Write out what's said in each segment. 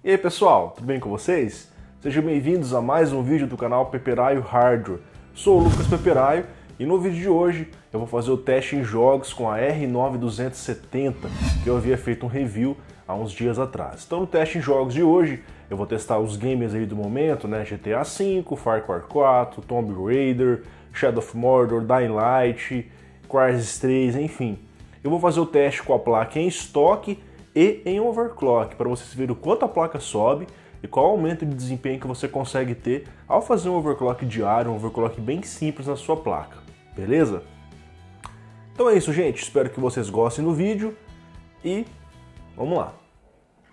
E aí pessoal, tudo bem com vocês? Sejam bem-vindos a mais um vídeo do canal Peperaio Hardware. Sou o Lucas Peperaio e no vídeo de hoje eu vou fazer o teste em jogos com a R9 que eu havia feito um review há uns dias atrás. Então no teste em jogos de hoje eu vou testar os games aí do momento, né? GTA V, Far Cry 4, Tomb Raider, Shadow of Mordor, Dying Light, Crysis 3, enfim. Eu vou fazer o teste com a placa em estoque e em overclock, para vocês verem o quanto a placa sobe e qual aumento de desempenho que você consegue ter ao fazer um overclock diário, um overclock bem simples na sua placa, beleza? Então é isso, gente, espero que vocês gostem do vídeo e vamos lá.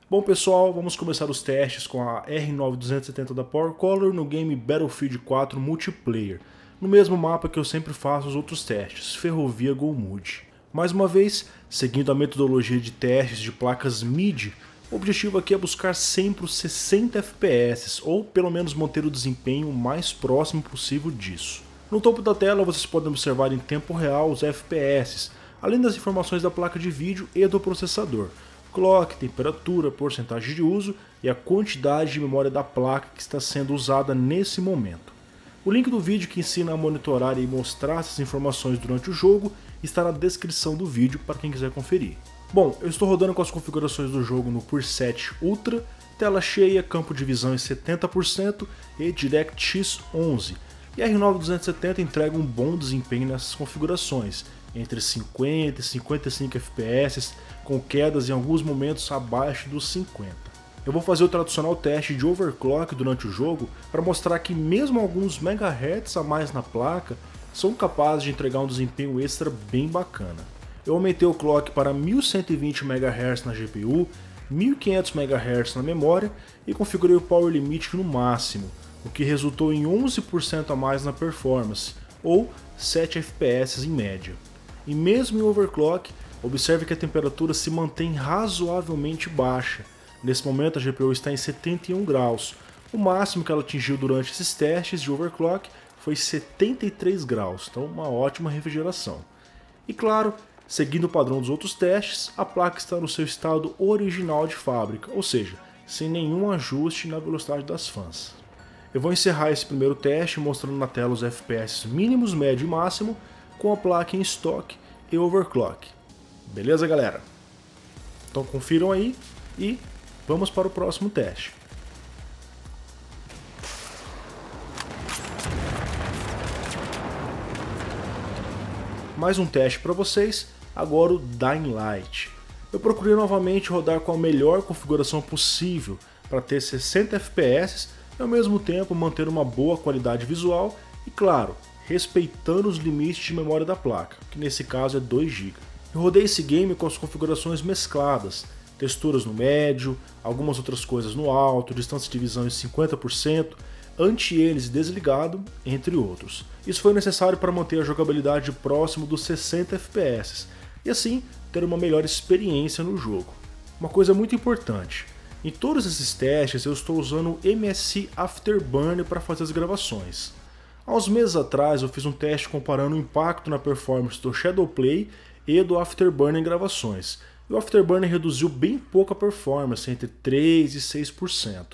Bom pessoal, vamos começar os testes com a R9 da PowerColor no game Battlefield 4 Multiplayer, no mesmo mapa que eu sempre faço os outros testes, Ferrovia Go Mood. Mais uma vez, seguindo a metodologia de testes de placas MIDI, o objetivo aqui é buscar sempre os 60 FPS, ou pelo menos manter o desempenho o mais próximo possível disso. No topo da tela vocês podem observar em tempo real os FPS, além das informações da placa de vídeo e do processador, clock, temperatura, porcentagem de uso e a quantidade de memória da placa que está sendo usada nesse momento. O link do vídeo que ensina a monitorar e mostrar essas informações durante o jogo está na descrição do vídeo para quem quiser conferir. Bom, eu estou rodando com as configurações do jogo no PureSet Ultra, tela cheia, campo de visão em 70% e DirectX 11. E a R9 entrega um bom desempenho nessas configurações, entre 50 e 55 FPS, com quedas em alguns momentos abaixo dos 50. Eu vou fazer o tradicional teste de overclock durante o jogo para mostrar que mesmo alguns megahertz a mais na placa são capazes de entregar um desempenho extra bem bacana. Eu aumentei o clock para 1120 MHz na GPU, 1500 MHz na memória e configurei o Power Limit no máximo, o que resultou em 11% a mais na performance, ou 7 FPS em média. E mesmo em overclock, observe que a temperatura se mantém razoavelmente baixa. Nesse momento a GPU está em 71 graus, o máximo que ela atingiu durante esses testes de overclock foi 73 graus, então uma ótima refrigeração. E claro, seguindo o padrão dos outros testes, a placa está no seu estado original de fábrica, ou seja, sem nenhum ajuste na velocidade das fãs. Eu vou encerrar esse primeiro teste mostrando na tela os FPS mínimos, médio e máximo com a placa em estoque e overclock. Beleza, galera? Então confiram aí e vamos para o próximo teste. Mais um teste para vocês, agora o Dying Light. Eu procurei novamente rodar com a melhor configuração possível para ter 60 FPS e ao mesmo tempo manter uma boa qualidade visual e, claro, respeitando os limites de memória da placa, que nesse caso é 2 GB. Eu rodei esse game com as configurações mescladas, texturas no médio, algumas outras coisas no alto, distância de visão em 50%, anti-ênise desligado, entre outros. Isso foi necessário para manter a jogabilidade próximo dos 60 FPS e assim ter uma melhor experiência no jogo. Uma coisa muito importante, em todos esses testes eu estou usando o MSI Afterburner para fazer as gravações. Há uns meses atrás eu fiz um teste comparando o impacto na performance do Shadowplay e do Afterburner em gravações. E o Afterburner reduziu bem pouco a performance, entre 3% e 6%.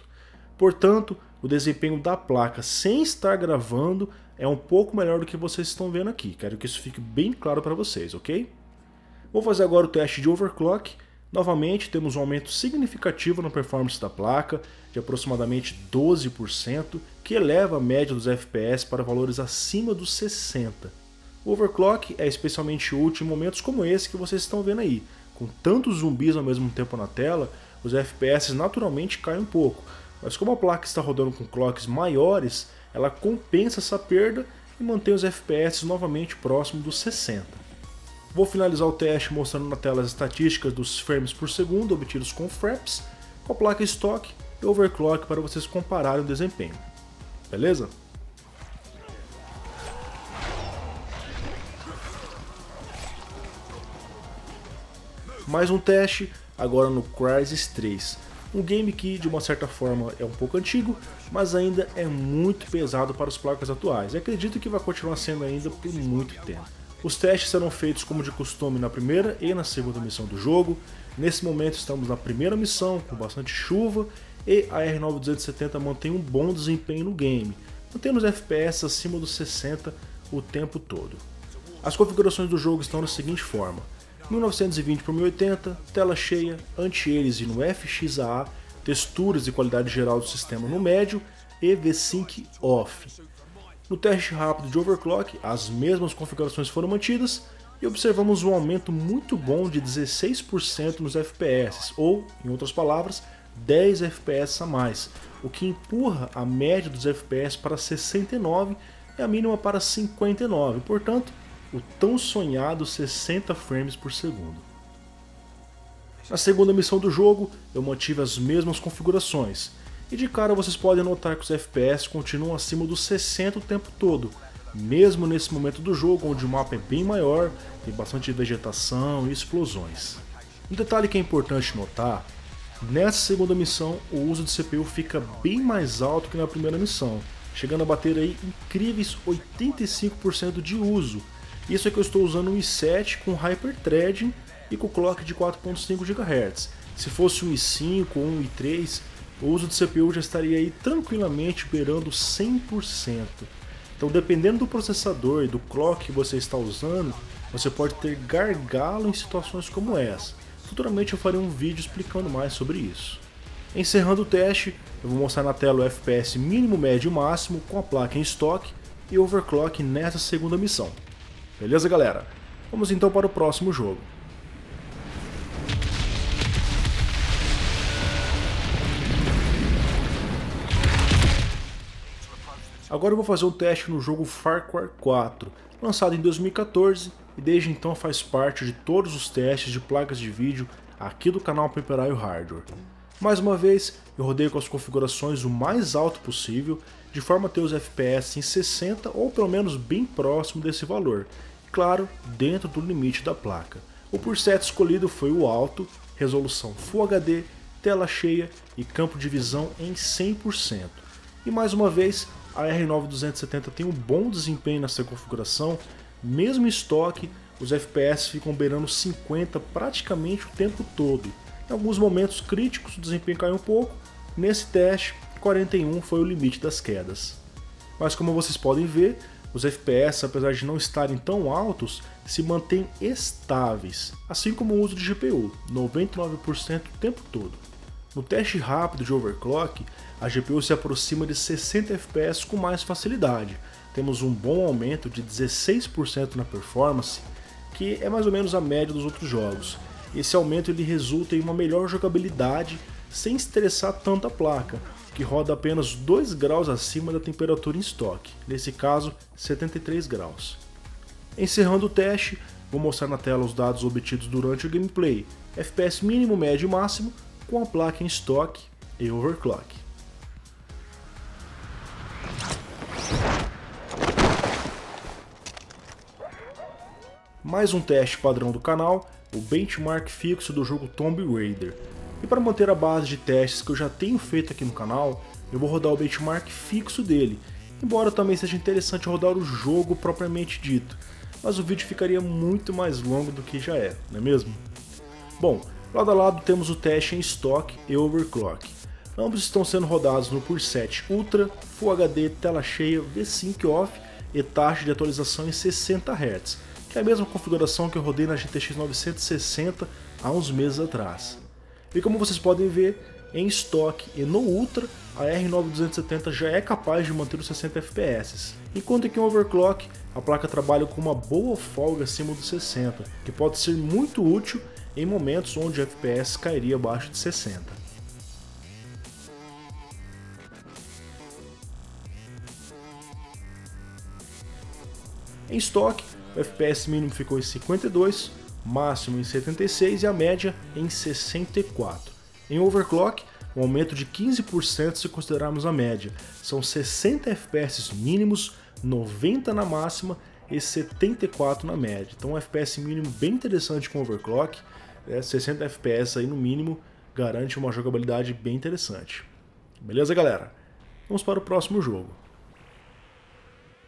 Portanto, o desempenho da placa sem estar gravando é um pouco melhor do que vocês estão vendo aqui. Quero que isso fique bem claro para vocês, ok? Vou fazer agora o teste de overclock. Novamente temos um aumento significativo na performance da placa, de aproximadamente 12%, que eleva a média dos FPS para valores acima dos 60. O overclock é especialmente útil em momentos como esse que vocês estão vendo aí. Com tantos zumbis ao mesmo tempo na tela, os FPS naturalmente caem um pouco, mas como a placa está rodando com clocks maiores, ela compensa essa perda e mantém os FPS novamente próximo dos 60. Vou finalizar o teste mostrando na tela as estatísticas dos frames por segundo obtidos com Fraps, com a placa estoque e overclock para vocês compararem o desempenho. Beleza? Mais um teste, agora no Crysis 3. Um game que, de uma certa forma, é um pouco antigo, mas ainda é muito pesado para as placas atuais. E acredito que vai continuar sendo ainda por muito tempo. Os testes serão feitos como de costume na primeira e na segunda missão do jogo. Nesse momento estamos na primeira missão, com bastante chuva, e a R9 270 mantém um bom desempenho no game, mantendo os FPS acima dos 60 o tempo todo. As configurações do jogo estão da seguinte forma: 1920 por 1080, tela cheia, anti-aliasing no FXAA, texturas e qualidade geral do sistema no médio e V-Sync off. No teste rápido de overclock, as mesmas configurações foram mantidas e observamos um aumento muito bom de 16% nos FPS, ou, em outras palavras, 10 FPS a mais, o que empurra a média dos FPS para 69 e a mínima para 59, portanto, o tão sonhado 60 frames por segundo. Na segunda missão do jogo, eu mantive as mesmas configurações, e de cara vocês podem notar que os FPS continuam acima dos 60 o tempo todo, mesmo nesse momento do jogo onde o mapa é bem maior, tem bastante vegetação e explosões. Um detalhe que é importante notar: nessa segunda missão o uso de CPU fica bem mais alto que na primeira missão, chegando a bater aí incríveis 85% de uso. Isso é que eu estou usando um i7 com Hyperthreading e com clock de 4.5 GHz. Se fosse um i5 ou um i3, o uso de CPU já estaria aí tranquilamente beirando 100%. Então, dependendo do processador e do clock que você está usando, você pode ter gargalo em situações como essa. Futuramente eu farei um vídeo explicando mais sobre isso. Encerrando o teste, eu vou mostrar na tela o FPS mínimo, médio e máximo com a placa em estoque e overclock nessa segunda missão. Beleza, galera? Vamos então para o próximo jogo. Agora eu vou fazer um teste no jogo Far Cry 4, lançado em 2014 e desde então faz parte de todos os testes de placas de vídeo aqui do canal Peperaio Hardware. Mais uma vez, eu rodei com as configurações o mais alto possível, de forma a ter os FPS em 60 ou pelo menos bem próximo desse valor, claro, dentro do limite da placa. O preset escolhido foi o alto, resolução Full HD, tela cheia e campo de visão em 100%. E mais uma vez, a R9 270 tem um bom desempenho nessa configuração, mesmo em estoque, os FPS ficam beirando 50 praticamente o tempo todo. Em alguns momentos críticos o desempenho caiu um pouco, nesse teste 41 foi o limite das quedas. Mas como vocês podem ver, os FPS, apesar de não estarem tão altos, se mantêm estáveis, assim como o uso de GPU, 99% o tempo todo. No teste rápido de overclock, a GPU se aproxima de 60 FPS com mais facilidade. Temos um bom aumento de 16% na performance, que é mais ou menos a média dos outros jogos. Esse aumento ele resulta em uma melhor jogabilidade sem estressar tanto a placa, que roda apenas 2 graus acima da temperatura em estoque, nesse caso 73 graus. Encerrando o teste, vou mostrar na tela os dados obtidos durante o gameplay, FPS mínimo, médio e máximo, com a placa em estoque e overclock. Mais um teste padrão do canal, o benchmark fixo do jogo Tomb Raider. E para manter a base de testes que eu já tenho feito aqui no canal, eu vou rodar o benchmark fixo dele, embora também seja interessante rodar o jogo propriamente dito, mas o vídeo ficaria muito mais longo do que já é, não é mesmo? Bom, lado a lado temos o teste em estoque e overclock. Ambos estão sendo rodados no preset Ultra, Full HD, tela cheia, V-Sync off e taxa de atualização em 60 Hz, que é a mesma configuração que eu rodei na GTX 960 há uns meses atrás. E como vocês podem ver, em estoque e no Ultra, a R9 270 já é capaz de manter os 60 FPS, enquanto que em overclock a placa trabalha com uma boa folga acima dos 60, que pode ser muito útil em momentos onde o FPS cairia abaixo de 60. Em estoque, o FPS mínimo ficou em 52, máximo em 76 e a média em 64. Em overclock, um aumento de 15% se considerarmos a média. São 60 FPS mínimos, 90 na máxima e 74 na média. Então um FPS mínimo bem interessante com overclock, 60 FPS aí no mínimo, garante uma jogabilidade bem interessante. Beleza, galera? Vamos para o próximo jogo.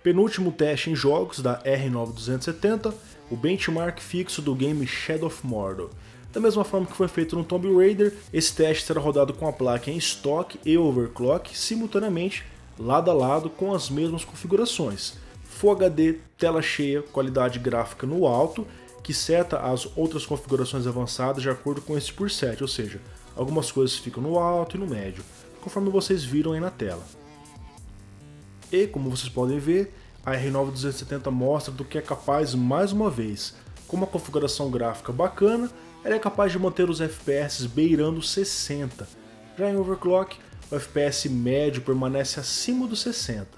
Penúltimo teste em jogos da R9 270, o benchmark fixo do game Shadow of Mordor. Da mesma forma que foi feito no Tomb Raider, esse teste será rodado com a placa em estoque e overclock simultaneamente, lado a lado, com as mesmas configurações. Full HD, tela cheia, qualidade gráfica no alto, que seta as outras configurações avançadas de acordo com esse preset, ou seja, algumas coisas ficam no alto e no médio, conforme vocês viram aí na tela. E como vocês podem ver, a R9 270 mostra do que é capaz mais uma vez. Com uma configuração gráfica bacana, ela é capaz de manter os FPS beirando 60. Já em overclock, o FPS médio permanece acima dos 60.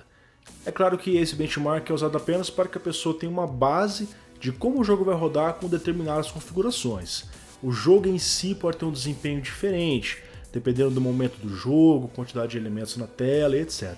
É claro que esse benchmark é usado apenas para que a pessoa tenha uma base de como o jogo vai rodar com determinadas configurações. O jogo em si pode ter um desempenho diferente, dependendo do momento do jogo, quantidade de elementos na tela, etc.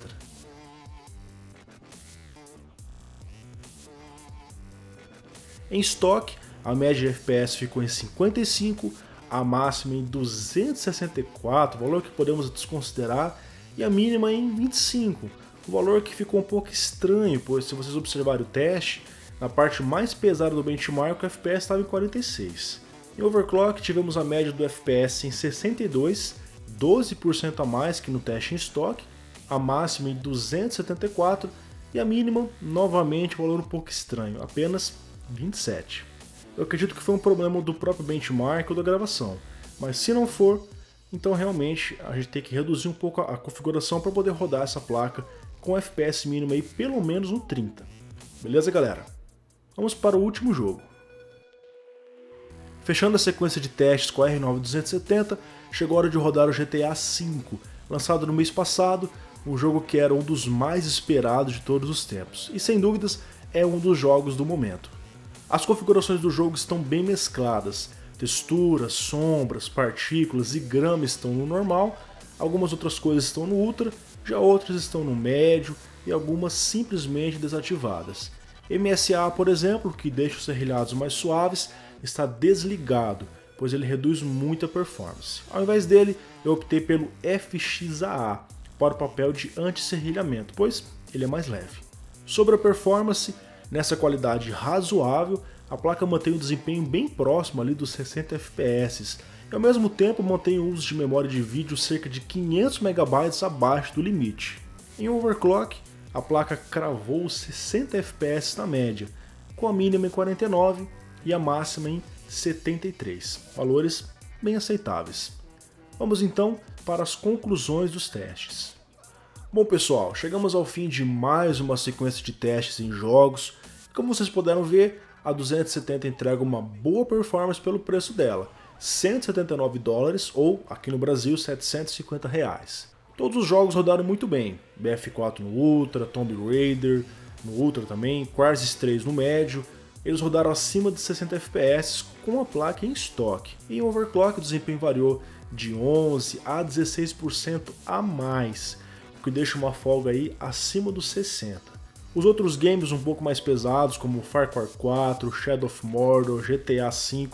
Em estoque, a média de FPS ficou em 55, a máxima em 264, valor que podemos desconsiderar, e a mínima em 25, um valor que ficou um pouco estranho, pois se vocês observarem o teste, na parte mais pesada do benchmark o FPS estava em 46. Em overclock tivemos a média do FPS em 62, 12% a mais que no teste em estoque, a máxima em 274 e a mínima, novamente, um valor um pouco estranho, apenas 27. Eu acredito que foi um problema do próprio benchmark ou da gravação, mas se não for, então realmente a gente tem que reduzir um pouco a configuração para poder rodar essa placa com FPS mínimo aí pelo menos no 30. Beleza, galera? Vamos para o último jogo. Fechando a sequência de testes com a R9 270, chegou a hora de rodar o GTA V, lançado no mês passado, um jogo que era um dos mais esperados de todos os tempos, e sem dúvidas é um dos jogos do momento. As configurações do jogo estão bem mescladas, texturas, sombras, partículas e grama estão no normal, algumas outras coisas estão no ultra, já outras estão no médio e algumas simplesmente desativadas. MSA, por exemplo, que deixa os serrilhados mais suaves, está desligado, pois ele reduz muito a performance. Ao invés dele, eu optei pelo FXAA, para o papel de anti-serrilhamento, pois ele é mais leve. Sobre a performance, nessa qualidade razoável, a placa mantém um desempenho bem próximo ali dos 60 FPS, e ao mesmo tempo mantém o uso de memória de vídeo cerca de 500 MB abaixo do limite. Em overclock, a placa cravou 60 FPS na média, com a mínima em 49 e a máxima em 73, valores bem aceitáveis. Vamos então para as conclusões dos testes. Bom pessoal, chegamos ao fim de mais uma sequência de testes em jogos. Como vocês puderam ver, a 270 entrega uma boa performance pelo preço dela, $179 ou, aqui no Brasil, R$750. Todos os jogos rodaram muito bem, BF4 no Ultra, Tomb Raider no Ultra também, Crysis 3 no médio, eles rodaram acima de 60 FPS com a placa em estoque. E em overclock o desempenho variou de 11% a 16% a mais, o que deixa uma folga aí acima dos 60%. Os outros games um pouco mais pesados, como Far Cry 4, Shadow of Mordor, GTA V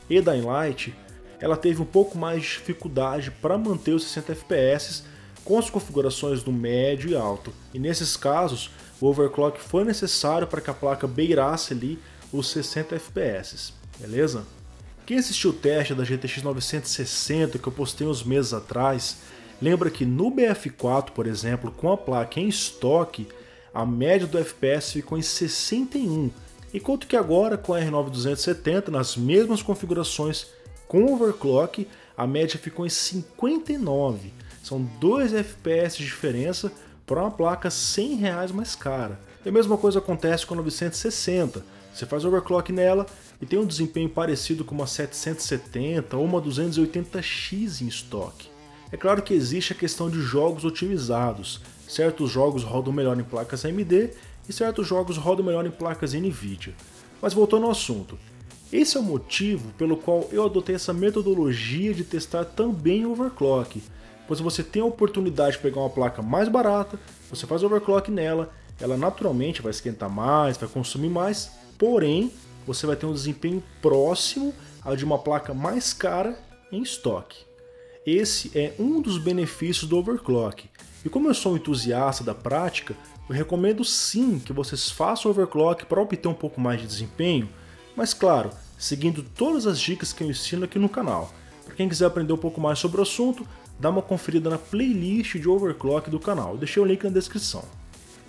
e Dying Light, ela teve um pouco mais de dificuldade para manter os 60 FPS com as configurações do médio e alto. E nesses casos, o overclock foi necessário para que a placa beirasse ali os 60 FPS, beleza? Quem assistiu o teste da GTX 960 que eu postei uns meses atrás, lembra que no BF4, por exemplo, com a placa em estoque, a média do FPS ficou em 61, enquanto que agora com a R9 270, nas mesmas configurações com overclock, a média ficou em 59. São 2 FPS de diferença para uma placa R$100 mais cara. E a mesma coisa acontece com a 960. Você faz overclock nela e tem um desempenho parecido com uma 770 ou uma 280X em estoque. É claro que existe a questão de jogos otimizados. Certos jogos rodam melhor em placas AMD e certos jogos rodam melhor em placas NVIDIA. Mas voltando ao assunto, esse é o motivo pelo qual eu adotei essa metodologia de testar também overclock. Pois você tem a oportunidade de pegar uma placa mais barata, você faz overclock nela, ela naturalmente vai esquentar mais, vai consumir mais, porém você vai ter um desempenho próximo ao de uma placa mais cara em estoque. Esse é um dos benefícios do overclock. E como eu sou um entusiasta da prática, eu recomendo sim que vocês façam overclock para obter um pouco mais de desempenho, mas claro, seguindo todas as dicas que eu ensino aqui no canal. Para quem quiser aprender um pouco mais sobre o assunto, dá uma conferida na playlist de overclock do canal, eu deixei o link na descrição.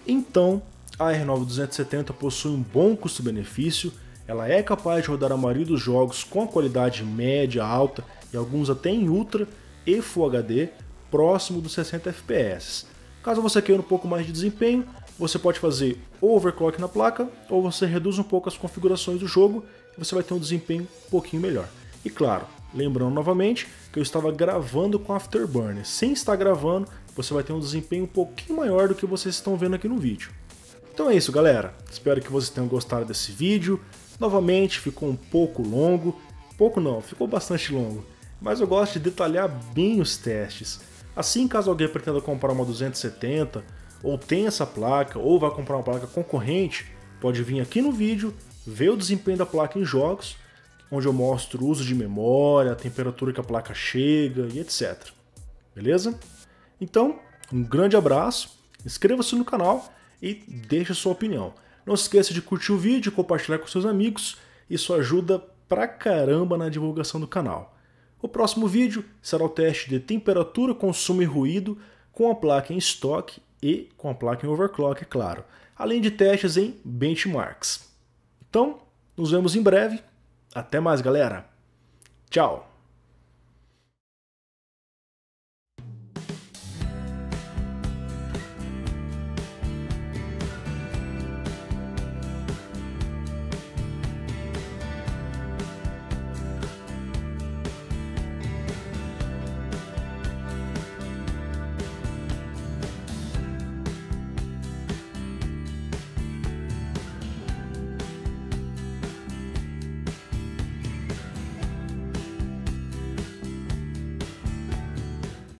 Então, a R9 270 possui um bom custo-benefício, ela é capaz de rodar a maioria dos jogos com a qualidade média, alta e alguns até em Ultra e Full HD, próximo dos 60 FPS. Caso você queira um pouco mais de desempenho, você pode fazer overclock na placa ou você reduz um pouco as configurações do jogo e você vai ter um desempenho um pouquinho melhor. E claro, lembrando novamente que eu estava gravando com Afterburner. Sem estar gravando, você vai ter um desempenho um pouquinho maior do que vocês estão vendo aqui no vídeo. Então é isso, galera. Espero que vocês tenham gostado desse vídeo. Novamente, ficou um pouco longo. Pouco não, ficou bastante longo. Mas eu gosto de detalhar bem os testes. Assim, caso alguém pretenda comprar uma 270, ou tem essa placa, ou vai comprar uma placa concorrente, pode vir aqui no vídeo, ver o desempenho da placa em jogos, onde eu mostro o uso de memória, a temperatura que a placa chega e etc. Beleza? Então, um grande abraço, inscreva-se no canal e deixe a sua opinião. Não se esqueça de curtir o vídeo e compartilhar com seus amigos, isso ajuda pra caramba na divulgação do canal. O próximo vídeo será o teste de temperatura, consumo e ruído com a placa em estoque e com a placa em overclock, é claro, além de testes em benchmarks. Então, nos vemos em breve. Até mais, galera. Tchau.